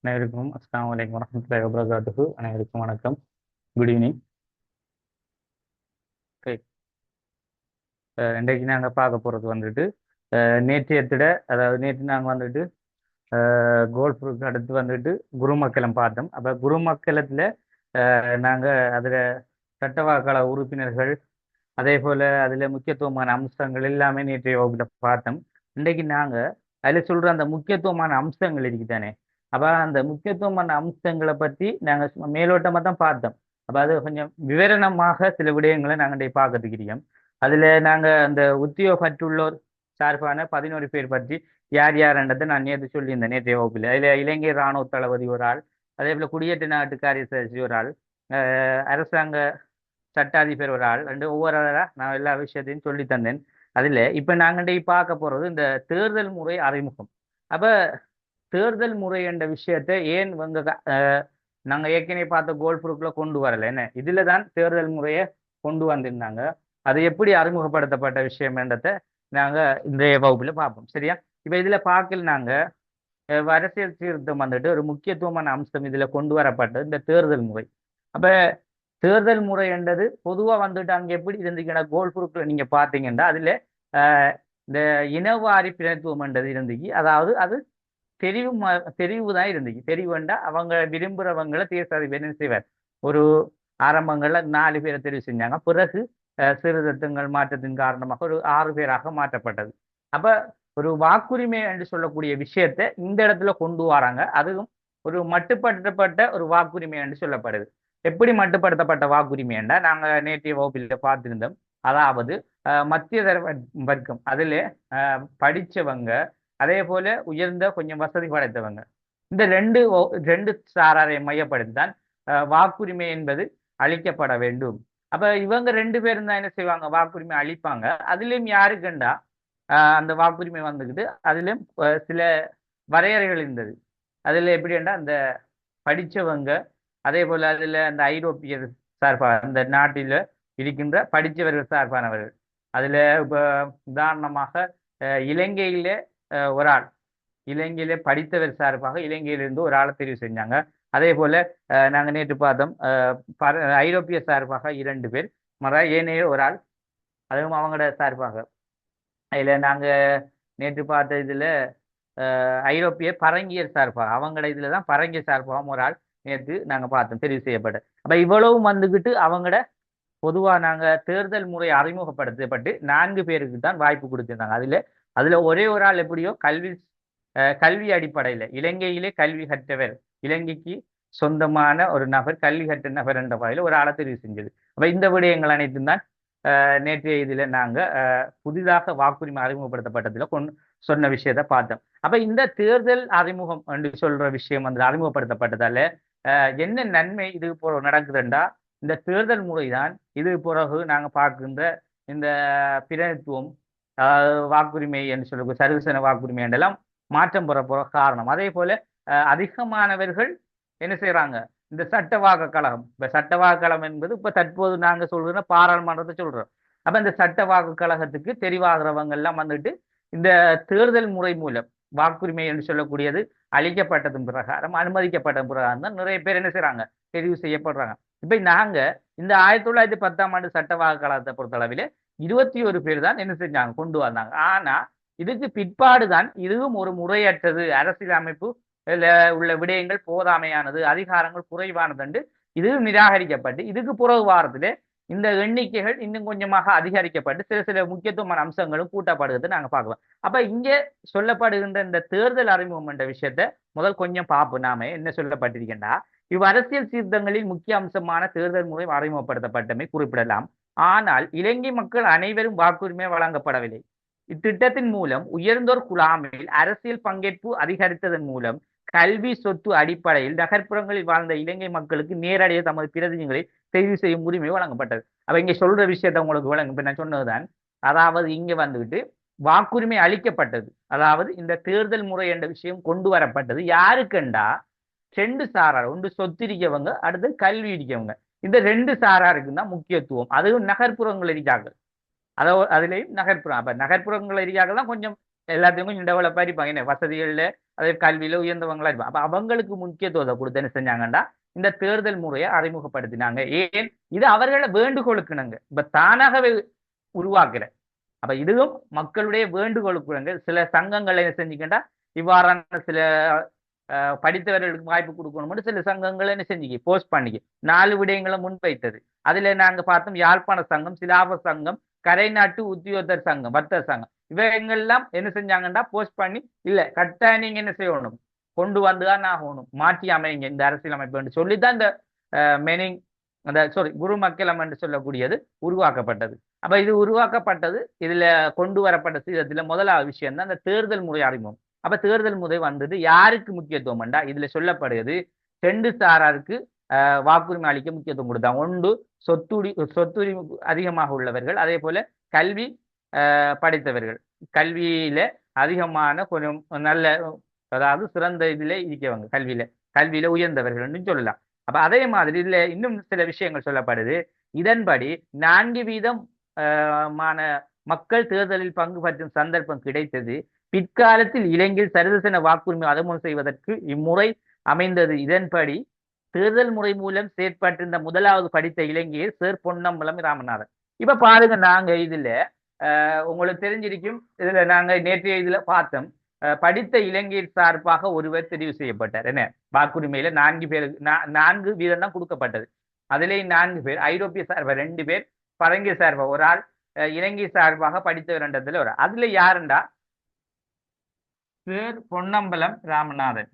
அனைவருக்கும் அஸ்ஸலாமு அலைக்கும் வரஹ்மத்துல்லாஹி வபரகாத்துஹு. அனைவருக்கும் வணக்கம். Good evening. இன்றைக்கு நாங்கள் பார்க்க போகிறது வந்துட்டு நேற்றையத்திட, அதாவது நேற்று நாங்கள் வந்துட்டு கோல்ஃபுக்கு அடுத்து வந்துட்டு குருமக்கலம் பார்த்தோம். அப்போ குருமக்கலத்தில் நாங்கள் அதில் சட்டவாக்கள உறுப்பினர்கள், அதே போல் அதில் முக்கியத்துவமான அம்சங்கள் எல்லாமே நேற்றைய வகுப்பில் பார்த்தோம். இன்றைக்கு நாங்கள் அதில் சொல்கிற அந்த முக்கியத்துவமான அம்சங்கள் இருக்குதானே, அப்போ அந்த முக்கியத்துவமான அம்சங்களை பற்றி நாங்கள் மேலோட்டமாக தான் பார்த்தோம். அப்போ அது கொஞ்சம் விவரணமாக சில விடயங்களை நாங்கள் இன்றைக்கு பார்க்கறதுக்கிறோம். அதில் நாங்கள் அந்த உத்தியோகற்றுள்ளோர் சார்பான 11 பேர் பற்றி யார் யார்ன்றதை நான் நேற்று சொல்லியிருந்தேன் நேற்றைய வகுப்பில். அதில் இலங்கை இராணுவ தளபதி ஒரு ஆள், அதே போல் குடியேற்ற நாட்டு காரியதர்சி ஒரு ஆள், அரசாங்க சட்டாதிபர் ஒரு ஆள், ரெண்டு ஒவ்வொரு ஆளாக நான் எல்லா விஷயத்தையும் சொல்லி தந்தேன். அதில் இப்போ நாங்கள் இன்றைக்கு பார்க்க போகிறது இந்த தேர்தல் முறை அறிமுகம். அப்போ தேர்தல் முறை என்ற விஷயத்தை ஏன் நாங்கள் ஏற்கனவே பார்த்த கோல்ஃபுருக்குள்ள கொண்டு வரல, என்ன இதில் தான் தேர்தல் முறையை கொண்டு வந்திருந்தாங்க. அது எப்படி அறிமுகப்படுத்தப்பட்ட விஷயம் என்றதை நாங்கள் இன்றைய வகுப்பில் பார்ப்போம். சரியா? இப்போ இதில் பார்க்கல நாங்கள் அரசியல் சீர்திருத்தம் வந்துட்டு ஒரு முக்கியத்துவமான அம்சம் இதில் கொண்டு வரப்பட்டது இந்த தேர்தல் முறை. அப்போ தேர்தல் முறை என்றது பொதுவாக வந்துட்டு அங்கே எப்படி இருந்துச்சுன்னா, கோல்ஃபுருக்குள்ள நீங்கள் பார்த்தீங்கன்னா அதில் இந்த இனவாரி பிரதித்துவம் என்றது இருந்துச்சு. அதாவது அது தெரிவு தான் இருந்துச்சு. தெரிவுண்டா அவங்க விரும்புகிறவங்களை தேர்தல் செய்வார். ஒரு ஆரம்பங்கள்ல 4 பேரை தெரிவு செஞ்சாங்க. பிறகு சீர்திருத்தங்கள் மாற்றத்தின் காரணமாக ஒரு 6 பேராக மாற்றப்பட்டது. அப்ப ஒரு வாக்குரிமை என்று சொல்லக்கூடிய விஷயத்தை இந்த இடத்துல கொண்டு வராங்க. அதுவும் ஒரு மட்டுப்படுத்தப்பட்ட ஒரு வாக்குரிமை என்று சொல்லப்படுது. எப்படி மட்டுப்படுத்தப்பட்ட வாக்குரிமை என்றா, நாங்க நேற்றைய வகுப்பில் பார்த்திருந்தோம். அதாவது மத்தியதர வர்க்கம், அதுல படிச்சவங்க, அதே போல உயர்ந்த கொஞ்சம் வசதி படைத்தவங்க, இந்த ரெண்டு சாராரை மையப்படுத்தி தான் வாக்குரிமை என்பது அளிக்கப்பட வேண்டும். அப்ப இவங்க 2 பேரும் தான் என்ன செய்வாங்க, வாக்குரிமை அளிப்பாங்க. அதுலயும் யாருக்குண்டா அந்த வாக்குரிமை வந்துக்கிட்டு அதுலயும் சில வரையறைகள் இருந்தது. அதுல எப்படின்னா, அந்த படிச்சவங்க, அதே போல அதுல அந்த ஐரோப்பியர் சார்பாக அந்த நாட்டில இருக்கின்ற படித்தவர்கள் சார்பானவர்கள். அதுல இப்ப உதாரணமாக இலங்கையிலே ஒரு ஆள், இலங்கையிலே படித்தவர் சார்பாக இலங்கையிலிருந்து ஒரு ஆளை தெரிவு செஞ்சாங்க. அதே போல நாங்க நேற்று பார்த்தோம், ஐரோப்பிய சார்பாக 2 பேர், ஏனைய ஒரு ஆள், அதுவும் அவங்களோட சார்பாக. அதுல நாங்க நேற்று பார்த்த இதுல ஐரோப்பிய பரங்கியர் சார்பாக, அவங்களோட இதுல தான் பரங்கியர் சார்பாகவும் ஒரு ஆள் நேற்று நாங்க பார்த்தோம் தெரிவு செய்யப்பட்ட. அப்ப இவ்வளவும் வந்துகிட்டு அவங்களோட பொதுவா நாங்க தேர்தல் முறை அறிமுகப்படுத்தப்பட்டு 4 பேருக்கு தான் வாய்ப்பு கொடுத்திருந்தாங்க. அதுல ஒரே ஒரு ஆள் எப்படியோ கல்வி அடிப்படையில இலங்கையிலே கல்வி கற்றவர், இலங்கைக்கு சொந்தமான ஒரு நபர், கல்வி கற்ற நபர் என்ற வகையில் ஒரு ஆளை தெரிவு செஞ்சது. அப்ப இந்த விடயங்கள் அனைத்தும் தான் நேற்றைய இதுல நாங்க புதிதாக வாக்குரிமை அறிமுகப்படுத்தப்பட்டதுல சொன்ன விஷயத்த பார்த்தோம். அப்ப இந்த தேர்தல் அறிமுகம் என்று சொல்ற விஷயம் வந்து அறிமுகப்படுத்தப்பட்டதால என்ன நன்மை இது போல நடக்குதுண்டா, இந்த தேர்தல் முறைதான் இது பிறகு நாங்க பார்க்கின்ற இந்த பிரதித்துவம், வாக்குரிமை என்று சொல்ல சரிசன வாக்குரிமை என்றெல்லாம் மாற்றம் பெற காரணம். அதே போல அதிகமானவர்கள் என்ன செய்யறாங்க, இந்த சட்டவாக்க கழகம், இப்ப சட்டவாக்க கழகம் என்பது இப்ப தற்போது நாங்க சொல்ற பாராளுமன்றத்தை சொல்றோம். அப்ப இந்த சட்டவாக்கு கழகத்துக்கு தெரிவாகிறவங்க எல்லாம் வந்துட்டு இந்த தேர்தல் முறை மூலம் வாக்குரிமை என்று சொல்லக்கூடியது அளிக்கப்பட்டதன் பிரகாரம், அனுமதிக்கப்பட்ட பிரகாரம் தான் நிறைய பேர் என்ன செய்யறாங்க, தெரிவு செய்யப்படுறாங்க. இப்ப நாங்க இந்த 1910 சட்டவாக்கு கழகத்தை பொறுத்தளவிலே 21 பேர் தான் என்ன செஞ்சாங்க, கொண்டு வந்தாங்க. ஆனா இதுக்கு பிற்பாடுதான் இதுவும் ஒரு முறையற்றது, அரசியல் அமைப்பு உள்ள விடயங்கள் போதாமையானது, அதிகாரங்கள் குறைவானது என்று இதுவும் நிராகரிக்கப்பட்டு, இதுக்கு பிறகு வாரத்திலே இந்த எண்ணிக்கைகள் இன்னும் கொஞ்சமாக அதிகரிக்கப்பட்டு சில சில முக்கியத்துவமான அம்சங்களும் கூட்டப்படுகிறது நாங்க பார்க்கலாம். அப்ப இங்க சொல்லப்படுகின்ற இந்த தேர்தல் அறிமுகம் என்ற விஷயத்த முதல் கொஞ்சம் பார்ப்போம். நாம என்ன சொல்லப்பட்டிருக்கின்றா, இவ்வரசியல் சீர்திருத்தங்களில் முக்கிய அம்சமான தேர்தல் முறை அறிமுகப்படுத்தப்பட்டமை குறிப்பிடலாம். ஆனால் இலங்கை மக்கள் அனைவரும் வாக்குரிமை வழங்கப்படவில்லை. இத்திட்டத்தின் மூலம் உயர்ந்தோர் குழாமில் அரசியல் பங்கேற்பு அதிகரித்ததன் மூலம் கல்வி சொத்து அடிப்படையில் நகர்ப்புறங்களில் வாழ்ந்த இலங்கை மக்களுக்கு நேரடியாக தமது பிரதிநிதிகளை தெரிவு செய்யும் உரிமை வழங்கப்பட்டது. அப்ப இங்க சொல்ற விஷயத்த உங்களுக்கு வழங்கும். இப்ப நான் சொன்னதுதான், அதாவது இங்க வந்துவிட்டு வாக்குரிமை அளிக்கப்பட்டது, அதாவது இந்த தேர்தல் முறை என்ற விஷயம் கொண்டு வரப்பட்டது யாருக்குண்டா, 2 சாரார், ஒன்று சொத்திரிக்கவங்க, அடுத்து கல்வி இருக்கவங்க. இந்த 2 சாராருக்கு தான் முக்கியத்துவம். அதுவும் நகர்ப்புறங்கள் இருக்காங்க, அதுலேயும் நகர்ப்புறம். அப்ப நகர்ப்புறங்கள் ஏரியாக்கள் தான் கொஞ்சம் எல்லாத்தையும் கொஞ்சம் டெவலப்பாக இருப்பாங்க, என்ன வசதிகளில் அதே கல்வியில உயர்ந்தவங்களா இருப்பாங்க. அப்ப அவங்களுக்கு முக்கியத்துவத்தை கொடுத்து என்ன செஞ்சாங்கன்னா இந்த தேர்தல் முறையை அறிமுகப்படுத்தினாங்க. ஏன் இது அவர்களை வேண்டுகோளுக்குனாங்க, இப்ப தானாகவே உருவாக்குற. அப்ப இதுவும் மக்களுடைய வேண்டுகோளுக்குனாங்க. சில சங்கங்கள் என்ன செஞ்சுக்கிட்டா இவ்வாறான சில படித்தவர்களுக்கு வாய்ப்பு கொடுக்கணும் சில சங்கங்கள் என்ன செஞ்சுக்கி போஸ்ட் பண்ணிக்கி 4 விடயங்களை முன்வைத்தது. அதுல நாங்க பார்த்தோம் யாழ்ப்பாண சங்கம், சிலாப சங்கம், கரைநாட்டு உத்தியோகத்தர் சங்கம், வர்த்தக சங்கம், இவங்கெல்லாம் என்ன செஞ்சாங்கன்னா போஸ்ட் பண்ணி இல்ல கட்டாயம் நீங்க என்ன செய்யணும், கொண்டு வந்துதான் ஆகணும், மாற்றி அமைங்க இந்த அரசியல் அமைப்பு சொல்லித்தான் இந்த மெனிங் அந்த குரு மக்களம் என்று சொல்லக்கூடியது உருவாக்கப்பட்டது. அப்ப இது உருவாக்கப்பட்டது, இதுல கொண்டு வரப்பட்ட இதுல முதலாவது விஷயம் தான் இந்த தேர்தல் முறை அறிமுகம். அப்ப தேர்தல் முறை வந்தது யாருக்கு முக்கியத்துவம் இதுல சொல்லப்படுகிறது 2 சாராருக்கு வாக்குரிமை அளிக்க முக்கியத்துவம் கொடுத்தாங்க. ஒன்று சொத்துரிமை அதிகமாக உள்ளவர்கள், அதே போல கல்வி படித்தவர்கள், கல்வியில அதிகமான கொஞ்சம் நல்ல அதாவது சிறந்த இதுல இருக்கவங்க, கல்வியில உயர்ந்தவர்கள் சொல்லலாம். அப்ப அதே மாதிரி இதுல இன்னும் சில விஷயங்கள் சொல்லப்படுது. இதன்படி 4% மான மக்கள் தேர்தலில் பங்கு பற்றும் சந்தர்ப்பம் கிடைத்தது. பிற்காலத்தில் இலங்கையில் சரிசன வாக்குரிமை அறிமுகம் செய்வதற்கு இம்முறை அமைந்தது. இதன்படி தேர்தல் முறை மூலம் செயற்பட்டிருந்த முதலாவது படித்த இலங்கையர் சேர் பொன்னம்பலம் ராமநாதன். இப்ப பாருங்க, நாங்க இதுல உங்களுக்கு தெரிஞ்சிருக்கும், இதுல நாங்க நேற்றைய இதுல பார்த்தோம், படித்த இலங்கையர் சார்பாக ஒருவர் தெரிவு செய்யப்பட்டார். என்ன வாக்குரிமையில 4 பேருக்கு 4% தான் கொடுக்கப்பட்டது. அதுலேயும் 4 பேர் ஐரோப்பிய சார்பா 2 பேர், பரங்கிய சார்பா ஒரு ஆள், இலங்கை சார்பாக படித்தவர் என்றதுல ஒரு. அதுல யாருண்டா சேர் பொன்னம்பலம் ராமநாதன்.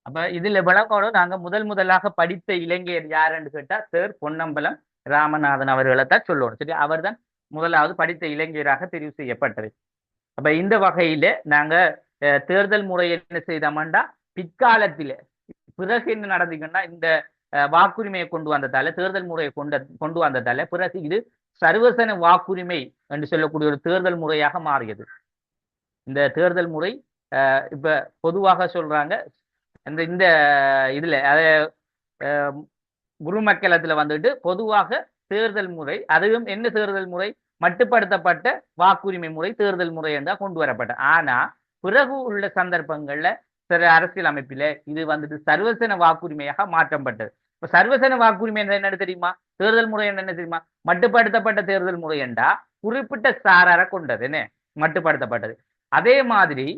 அப்ப இதுல விளக்கோடு நாங்க முதலாக படித்த இலங்கையர் யாருன்னு கேட்டா சேர் பொன்னம்பலம் ராமநாதன் அவர்களை தான் சொல்லணும். சரி, அவர் தான் முதலாவது படித்த இலங்கையராக தெரிவு செய்யப்பட்டது. அப்ப இந்த வகையில நாங்க தேர்தல் முறை என்ன செய்தோம்டா பிற்காலத்தில பிறகு என்ன நடந்தீங்கன்னா இந்த வாக்குரிமையை கொண்டு வந்ததால, தேர்தல் முறையை கொண்டு வந்ததால பிறகு இது சர்வசன வாக்குரிமை என்று சொல்லக்கூடிய ஒரு தேர்தல் முறையாக மாறியது. இந்த தேர்தல் முறை இப்ப பொதுவாக சொல்றாங்க இந்த இதுல குருமக்கலத்துல வந்துட்டு பொதுவாக தேர்தல் முறை, அதுவும் என்ன தேர்தல் முறை, மட்டுப்படுத்தப்பட்ட வாக்குரிமை முறை தேர்தல் முறை என்றா கொண்டு வரப்பட்ட. ஆனா பிறகு உள்ள சந்தர்ப்பங்கள்ல சில அரசியல் அமைப்பில இது வந்துட்டு சர்வசன வாக்குரிமையாக மாற்றப்பட்டது. இப்ப சர்வசன வாக்குரிமை என்ன தெரியுமா, தேர்தல் முறை என்ன தெரியுமா, மட்டுப்படுத்தப்பட்ட தேர்தல் முறை என்றா குறிப்பிட்ட சாரார கொண்டது என்ன மட்டுப்படுத்தப்பட்டது. அதே மாதிரி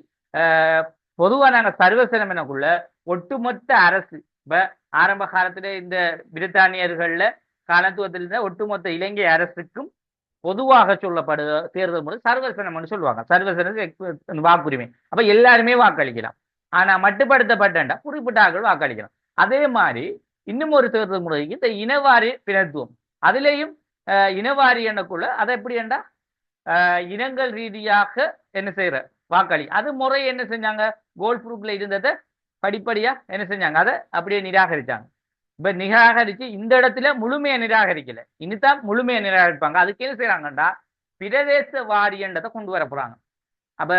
பொதுவா நாங்க சர்வசனம் எனக்குள்ள ஒட்டுமொத்த அரசு, இப்ப ஆரம்ப காலத்துல இந்த பிரித்தானியர்கள்ல காலத்துவத்தில் ஒட்டுமொத்த இலங்கை அரசுக்கும் பொதுவாக சொல்லப்படுற தேர்தல் முறை சர்வசனம் சொல்லுவாங்க. சர்வசன வாக்குரிமை. அப்ப எல்லாருமே வாக்களிக்கலாம். ஆனா மட்டுப்படுத்தப்பட்ட குறிப்பிட்ட ஆட்கள் வாக்களிக்கலாம். அதே மாதிரி இன்னும் ஒரு தேர்தல் முறைக்கு இந்த இனவாரி பிரதித்துவம், அதுலேயும் இனவாரி எனக்குள்ள அதை எப்படி என்றா இனங்கள் ரீதியாக என்ன செய்யற வாக்களி, அது முறை என்ன செஞ்சாங்க, கோல் ப்ரூஃப்ல இருந்ததை படிப்படியா என்ன செஞ்சாங்க, அதை அப்படியே நிராகரிச்சாங்க. இப்ப நிராகரிச்சு இந்த இடத்துல முழுமையை நிராகரிக்கல, இனிதான் முழுமையை நிராகரிப்பாங்க. அதுக்கு என்ன செய்யறாங்கடா பிரதேச வாரியன்றதை கொண்டு வர போறாங்க. அப்ப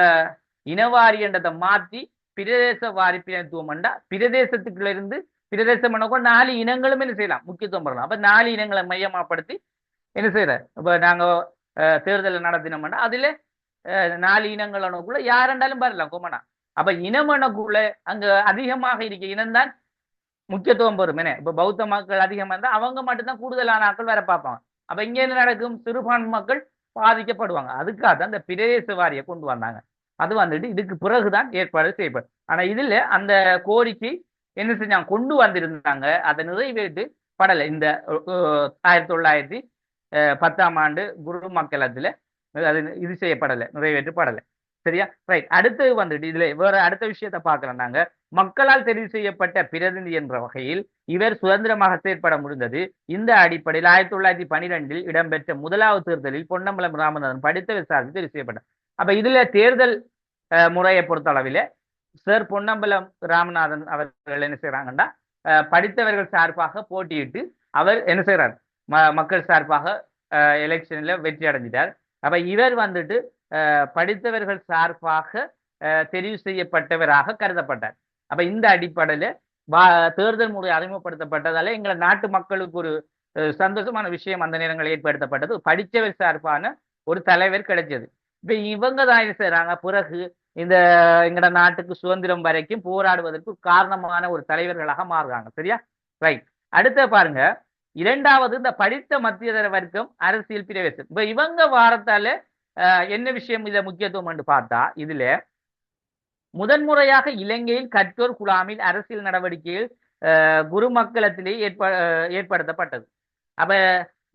இனவாரியன்றதை மாத்தி பிரதேச வாரி பிரதித்துவம்டா பிரதேசத்துக்குள்ள இருந்து பிரதேசம் பண்ண 4 இனங்களும் என்ன செய்யலாம், முக்கியத்துவம் பெறலாம். அப்ப 4 இனங்களை மையமாப்படுத்தி என்ன செய்யற, இப்ப நாங்க தேர்தலை நடத்தினோம்னா அதுல 4 இனங்களுக்குள்ள யாரெண்டாலும் வரலாம் கொமனா. அப்ப இனமனக்குள்ள அங்க அதிகமாக இருக்க இனம்தான் முக்கியத்துவம் பெறும். என்ன இப்ப பௌத்த மக்கள் அதிகமா இருந்தா அவங்க மட்டும்தான் கூடுதலான ஆட்கள் வர பார்ப்பாங்க. அப்ப இங்க என்ன நடக்கும், சிறுபான்மை மக்கள் பாதிக்கப்படுவாங்க. அதுக்காக தான் இந்த பிரதேச வாரியை கொண்டு வந்தாங்க. அது வந்துட்டு இதுக்கு பிறகுதான் ஏற்பாடு செய்யப்படும். ஆனா இதுல அந்த கோரிக்கை என்ன செஞ்சாங்க, கொண்டு வந்திருந்தாங்க, அதை நிறைவேற்று படலை. இந்த 1910ஆம் ஆண்டு குரு மக்களத்துல அது இது செய்யப்படலை, நிறைவேற்றப்படலை. சரியா, ரைட். அடுத்தது வந்துட்டு இதுல வேற அடுத்த விஷயத்த பார்க்கலாம். நாங்க மக்களால் தெரிவு செய்யப்பட்ட பிரதிநிதி என்ற வகையில் இவர் சுதந்திரமாக செயற்பட முடிந்தது. இந்த அடிப்படையில் 1912 இடம்பெற்ற முதலாவது தேர்தலில் பொன்னம்பலம் ராமநாதன் படித்த சார்பில் தெரிவு செய்யப்பட்டார். அப்ப இதுல தேர்தல் முறையை பொறுத்த அளவில சார் பொன்னம்பலம் ராமநாதன் அவர்கள் என்ன செய்யறாங்கன்னா படித்தவர்கள் சார்பாக போட்டியிட்டு அவர் என்ன செய்யறார், மக்கள் சார்பாக எலெக்ஷன்ல வெற்றி அடைஞ்சிட்டார். அப்ப இவர் வந்துட்டு படித்தவர்கள் சார்பாக தெரிவு செய்யப்பட்டவராக கருதப்பட்டார். அப்ப இந்த அடிப்படையில தேர்தல் முறை அறிமுகப்படுத்தப்பட்டதால எங்களை நாட்டு மக்களுக்கு ஒரு சந்தோஷமான விஷயம் அந்த நேரங்கள் ஏற்படுத்தப்பட்டது. படித்தவர் சார்பான ஒரு தலைவர் கிடைச்சது. இப்ப இவங்க தான் என்ன செய்யறாங்க, பிறகு இந்த எங்கட நாட்டுக்கு சுதந்திரம் வரைக்கும் போராடுவதற்கு காரணமான ஒரு தலைவர்களாக மாறுறாங்க. சரியா, ரைட். அடுத்த பாருங்க, இரண்டாவது இந்த படித்த மத்தியதர வர்க்கம் அரசியல் பிரவேசம். இப்ப இவங்க வாரத்தால என்ன விஷயம் இத முக்கியத்துவம் என்று பார்த்தா, இதுல முதன்முறையாக இலங்கையில் கற்றோர் குழாமில் அரசியல் நடவடிக்கைகள் குரு மக்களத்திலே ஏற்படுத்தப்பட்டது. அப்ப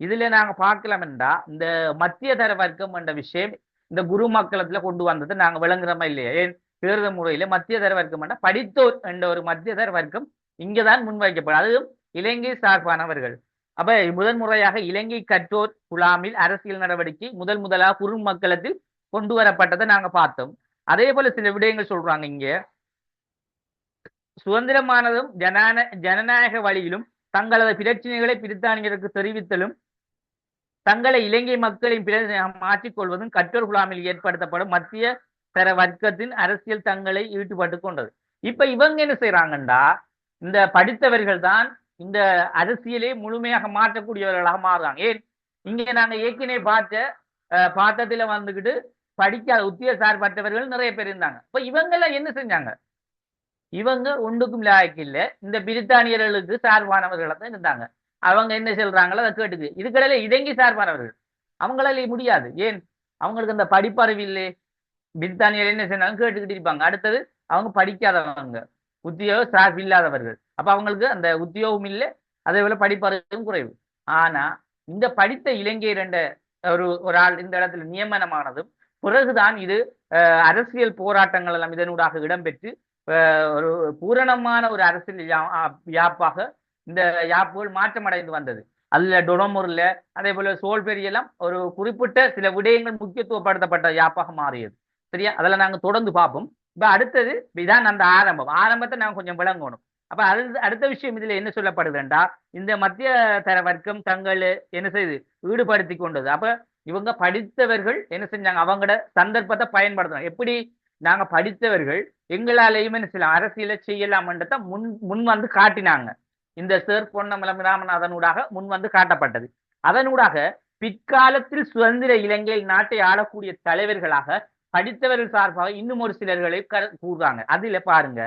இதுல நாங்க பார்க்கலாம் என்றா இந்த மத்திய தர வர்க்கம் என்ற விஷயம் இந்த குரு மக்களத்துல கொண்டு வந்தது நாங்க விளங்குறோமா இல்லையா? ஏன் தேர்தல் முறையில மத்திய தர வர்க்கம் என்ற படித்தோர் என்ற ஒரு மத்திய தர வர்க்கம் இங்கதான் முன்வைக்கப்படும், அதுவும் இலங்கை சார்பானவர்கள். அப்ப முதன்முறையாக இலங்கை கற்றோர் குழாமில் அரசியல் நடவடிக்கை முதலாக குரு மக்களத்தில் கொண்டு வரப்பட்டதை நாங்க பார்த்தோம். அதே போல சில விடயங்கள் சொல்றாங்க இங்க, சுதந்திரமானதும் ஜனநாயக வழியிலும் தங்களது பிரச்சனைகளை பிரித்தானியருக்கு தெரிவித்தலும் தங்களை இலங்கை மக்களின் மாற்றிக்கொள்வதும் கற்றோர் குழாமில் ஏற்படுத்தப்படும் மத்திய தர வர்க்கத்தின் அரசியல் தங்களை ஈடுபட்டு கொண்டது. இப்ப இவங்க என்ன செய்யறாங்கண்டா, இந்த படித்தவர்கள் தான் இந்த அரசியலை முழுமையாக மாற்றக்கூடியவர்களாக மாறுறாங்க. ஏன் இங்க நாங்க ஏற்கனவே பார்த்ததுல வந்துகிட்டு படிக்காத உத்திய சார்பற்றவர்கள் நிறைய பேர் இருந்தாங்க. இப்ப இவங்க எல்லாம் என்ன செஞ்சாங்க, இவங்க ஒன்றுக்கும் லாய்க்கு இல்லை, இந்த பிரித்தானியர்களுக்கு சார்பானவர்களாக தான் இருந்தாங்க. அவங்க என்ன சொல்றாங்களோ அதை கேட்டுக்கு. இதுக்கடையில இலங்கை சார்பானவர்கள் அவங்களால முடியாது. ஏன், அவங்களுக்கு அந்த படிப்பறிவு இல்லை. பிரித்தானியர் என்ன செஞ்சாங்க கேட்டுக்கிட்டு இருப்பாங்க. அடுத்தது அவங்க படிக்காதவங்க, உத்தியோக சார்பு இல்லாதவர்கள். அப்ப அவங்களுக்கு அந்த உத்தியோகம் இல்லை, அதே போல படிப்பறிவும் குறைவு. ஆனா இந்த படித்த இலங்கையர் என்ற ஒரு ஆள் இந்த இடத்துல நியமனமானதும் பிறகுதான் இது அரசியல் போராட்டங்கள் எல்லாம் இதனூடாக இடம்பெற்று ஒரு பூரணமான ஒரு அரசியல் யாப்பாக இந்த யாப்புகள் மாற்றமடைந்து வந்தது. அதுல டொனமூர்ல அதே போல சோல்பெரி எல்லாம் ஒரு குறிப்பிட்ட சில விடயங்கள் முக்கியத்துவப்படுத்தப்பட்ட யாப்பாக மாறியது. சரியா, அதெல்லாம் நாங்க தொடர்ந்து பார்ப்போம். இப்ப அடுத்தது இதான் அந்த ஆரம்பத்தை நாங்க கொஞ்சம் விளங்கணும். அப்ப அடுத்த விஷயம் இதுல என்ன சொல்லப்படுதுன்றா, இந்த மத்திய தர வர்க்கம் தங்கள் என்ன செய்து ஈடுபடுத்தி கொண்டது. அப்ப இவங்க படித்தவர்கள் என்ன செஞ்சாங்க, அவங்களோட சந்தர்ப்பத்தை பயன்படுத்தணும். எப்படி நாங்க படித்தவர்கள் எங்களாலேயும் என்ன செய்யலாம், அரசியலை செய்யலாம்ன்றத முன் வந்து காட்டினாங்க. இந்த சேர் பொன்னமலம் ராமநாதனூடாக முன் வந்து காட்டப்பட்டது. அதனூடாக பிற்காலத்தில் சுதந்திர இலங்கையில் நாட்டை ஆளக்கூடிய தலைவர்களாக படித்தவர்கள் சார்பாக இன்னும் ஒரு சிலர்களை கூறுறாங்க. அதுல பாருங்க,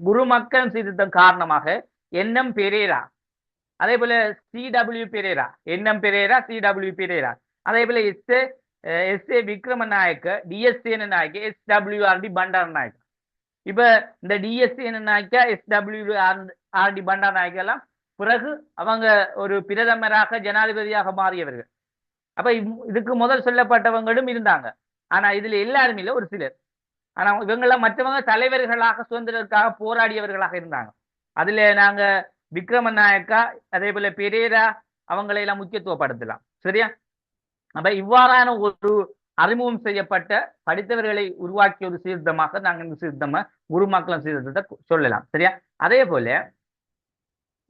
குரு மக்கள் சீர்திருத்தம் காரணமாக என்எம் பெரேரா, அதே போல C W Perera, N M Perera, C W Perera, அதே போல S A. Wickramanayake, Dissanayake, S W R D Bandaranaike. இப்ப இந்த டிஎஸ்ஏன நாயக்க, எஸ்டபிள்யூஆர்டி பண்டார நாயக்க எல்லாம் பிறகு அவங்க ஒரு பிரதமராக ஜனாதிபதியாக மாறியவர்கள். அப்ப இதுக்கு முதல் சொல்லப்பட்டவங்களும் இருந்தாங்க. ஆனா இதுல எல்லாருமே இல்லை, ஒரு சிலர். ஆனா இவங்கெல்லாம் மற்றவங்க தலைவர்களாக சுதந்திரத்துக்காக போராடியவர்களாக இருந்தாங்க. அதுல நாங்க விக்ரமநாயக்கா அதே போல பெரேரா அவங்களை எல்லாம் முக்கியத்துவப்படுத்தலாம். சரியா, அப்ப இவ்வாறான ஒரு அறிமுகம் செய்யப்பட்ட படித்தவர்களை உருவாக்கிய ஒரு சீர்திருத்தமாக நாங்க இந்த சீர்திருத்தமா குரு மக்கள் சீர்திருத்தத்தை சொல்லலாம். சரியா, அதே போல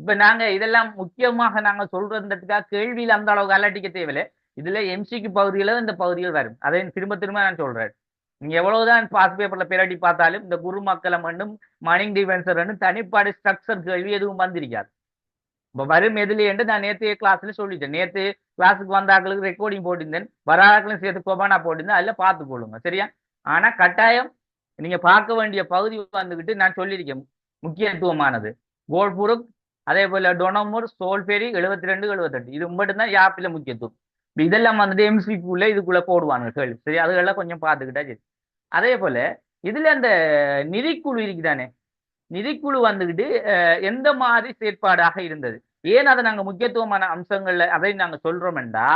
இப்ப நாங்க இதெல்லாம் முக்கியமாக நாங்க சொல்றதுக்காக கேள்வியில் அந்த அளவுக்கு அலட்டிக்க தேவையில்லை. இதுல எம்சிக்கு பகுதியில இந்த பகுதிகள் வரும். அதை திரும்ப திரும்ப நான் சொல்றேன். நீங்க எவ்வளவுதான் பாஸ் பேப்பர்ல பிரட்டி பார்த்தாலும் இந்த குரு மக்களை மட்டும் மணிங் டிஃபென்சர் தனிப்பாடு ஸ்ட்ரக்சர் கேள்வி எதுவும் வந்திருக்காது. இப்ப வரும் எதுல என்று நான் நேற்றைய கிளாஸ்ல சொல்லிட்டேன். நேற்று கிளாஸுக்கு வந்தாக்களுக்கு ரெக்கார்டிங் போட்டிருந்தேன், வராக்களும் சேர்த்து கொபானா போட்டிருந்தேன், அதில் பார்த்து கொள்ளுங்க. சரியா, ஆனா கட்டாயம் நீங்க பார்க்க வேண்டிய பகுதி வந்துகிட்டு நான் சொல்லியிருக்கேன் முக்கியத்துவமானது. கோல்புருக் அதே போல டொனமூர், சோல்பேரி 72, 78 இது மட்டும்தான் யாப்பில முக்கியத்துவம். இதெல்லாம் வந்துட்டு எம்சிக்குள்ள இதுக்குள்ள போடுவாங்க கேள்வி. சரி, அதுகெல்லாம் கொஞ்சம் பார்த்துக்கிட்டா சரி. அதே போல இதுல அந்த நிதிக்குழு இருக்குதானே, நிதிக்குழு வந்துகிட்டு எந்த மாதிரி செயற்பாடாக இருந்தது, ஏன் அதை நாங்க முக்கியத்துவமான அம்சங்கள்ல அதை நாங்க சொல்றோம்டா,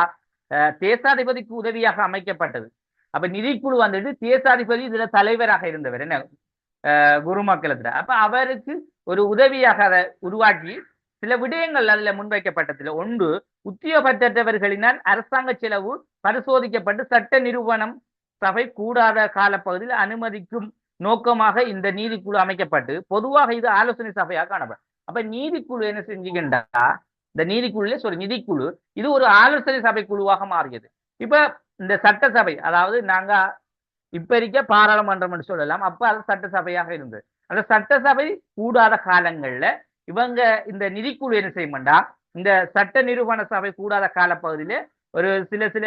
தேசாதிபதிக்கு உதவியாக அமைக்கப்பட்டது. அப்ப நிதிக்குழு வந்துட்டு தேசாதிபதி இதுல தலைவராக இருந்தவர் என்ன குரு மக்களத்துல. அப்ப அவருக்கு ஒரு உதவியாக அதை உருவாக்கி சில விடயங்கள் அதுல முன்வைக்கப்பட்டதுல ஒன்று, உத்தியோகப்பற்றவர்களினால் அரசாங்க செலவு பரிசோதிக்கப்பட்டு சட்ட நிறுவனம் சபை கூடாத காலப்பகுதியில் அனுமதிக்கும் நோக்கமாக இந்த நீதிக்குழு அமைக்கப்பட்டு பொதுவாக இது ஆலோசனை சபையாக காணப்படும். அப்ப நீதிக்குழு என்ன செஞ்சுக்கின்றா, இந்த நிதிக்குழு இது ஒரு ஆலோசனை சபை குழுவாக மாறியது. இப்ப இந்த சட்டசபை, அதாவது நாங்க இப்ப இருக்க பாராளுமன்றம் என்று சொல்லலாம், அப்ப அது சட்டசபையாக இருந்தது. அந்த சட்டசபை கூடாத காலங்கள்ல இவங்க இந்த நிதிக்குழு என்ன செய்யும்டா, இந்த சட்ட நிரூபண சபை கூடாத காலப்பகுதியில ஒரு சில சில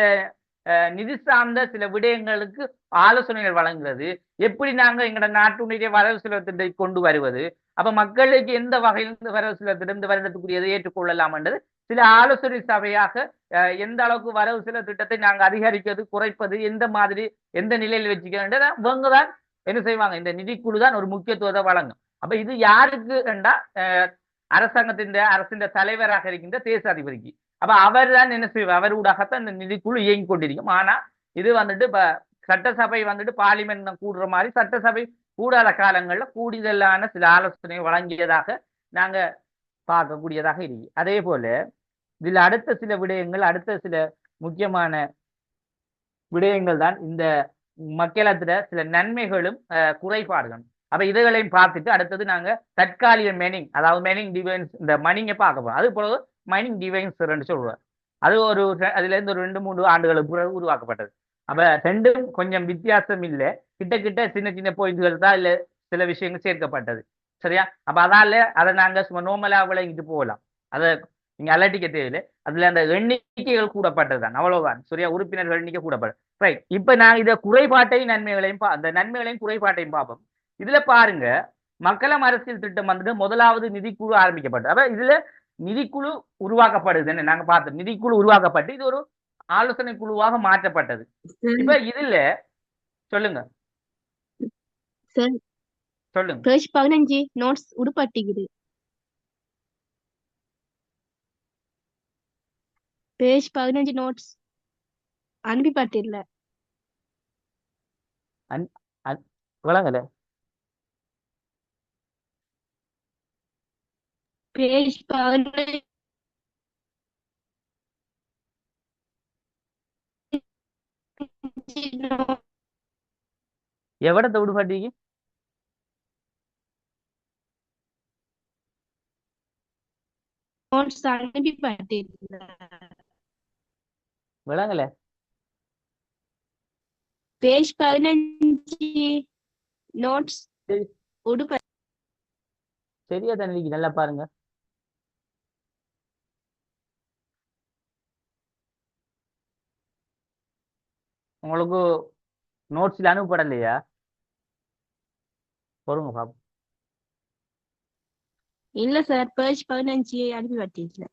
நிதி சார்ந்த சில விடயங்களுக்கு ஆலோசனைகள் வழங்குறது, எப்படி நாங்க எங்களோட நாட்டுடைய வரவு செலவு திட்டத்தை கொண்டு வருவது, அப்ப மக்களுக்கு எந்த வகையில் இந்த வரவு செலவு திட்டம் இந்த வருடத்துக்குரியதை ஏற்றுக்கொள்ளலாம் என்றது சில ஆலோசனை சபையாக எந்த அளவுக்கு வரவு செலவு திட்டத்தை நாங்க அதிகரிக்கிறது, குறைப்பது, எந்த மாதிரி எந்த நிலையில் வச்சுக்கிறோம் இவங்க தான் என்ன செய்வாங்க, இந்த நிதிக்குழு தான் ஒரு முக்கியத்துவத்தை வழங்கும். அப்ப இது யாருக்கு என்றா அரசாங்கத்தின் அரசின் தலைவராக இருக்கின்ற தேச அதிபதிக்கு. அப்ப அவர் தான் என்ன செய்வார், அவர் ஊடாகத்தான் இந்த நிதிக்குழு இயங்கி கொண்டிருக்கும். ஆனா இது வந்துட்டு இப்ப சட்டசபை வந்துட்டு பார்லிமெண்ட் கூடுற மாதிரி சட்டசபை கூடாத காலங்கள்ல கூடுதலான சில ஆலோசனை வழங்கியதாக நாங்க பார்க்கக்கூடியதாக இருக்கு. அதே போல இதுல அடுத்த சில விடயங்கள், அடுத்த சில முக்கியமான விடயங்கள் தான் இந்த மக்களத்துல சில நன்மைகளும் குறைபாடுகளும். அப்ப இதுகளையும் பார்த்துட்டு அடுத்தது நாங்க தற்காலிக மெனிங், அதாவது மெனிங் டிவைன்ஸ், இந்த மணிங்க பார்க்க போறோம். அது போல மைனிங் டிவைன்ஸ் சொல்லுவார். அது ஒரு அதுல இருந்து ஒரு 2-3 ஆண்டுகளுக்கு பிறகு உருவாக்கப்பட்டது. அப்ப ரெண்டும் கொஞ்சம் வித்தியாசம் இல்லை, கிட்ட கிட்ட சின்ன சின்ன பாயிண்ட்கள் தான் இல்ல சில விஷயங்கள் சேர்க்கப்பட்டது. சரியா? அப்ப அதால அதை நாங்க சும்மா நோமலா விளங்கிட்டு போகலாம். அதை நீங்க அலட்டிக்க தேவையில்லை. அதுல அந்த எண்ணிக்கைகள் கூடப்பட்டதுதான், அவ்வளவுதான். சரியா? உறுப்பினர்கள் எண்ணிக்கை கூடப்பட்டது. ரைட். இப்ப நான் இதை குறைபாட்டையும் நன்மைகளையும் அந்த நன்மைகளையும் குறைபாட்டையும் பார்ப்போம். இதுல பாருங்க, மக்களம் அரசியல் திட்டம் வந்துட்டு முதலாவது நிதிக்குழு ஆரம்பிக்கப்பட்டது. அப்ப இதுல நிதிக்குழு உருவாக்கப்படுது. நாங்க பார்த்தோம், நிதிக்குழு உருவாக்கப்பட்டு இது ஒரு ஆலோசனை குழுவாக மாற்றப்பட்டது. இப்ப இதுல சொல்லுங்க சொல்லுங்க. பேஜ் 15 நோட்ஸ் உடுப்பட்டிக்குது. பேஜ் 15 நோட்ஸ் அனுப்பிப்பட்டில்ல. விளங்கல. பேஜ் 15 எவ்வளவு விடுபாட்டிக்கு நோட்ஸ் அனுப்பிப்பட்டில்ல. விளங்கல. பேஜ் 15 நோட்ஸ் உடுப்பட்டி. சரியா தானே, நல்லா பாருங்க. உங்களுக்கு நோட்ஸ்ல அனுப்பப்படலையா? பொறுங்க பாப்போம். இல்ல சார், பேஜ் 15 அனுப்பிப்பட்டில்ல.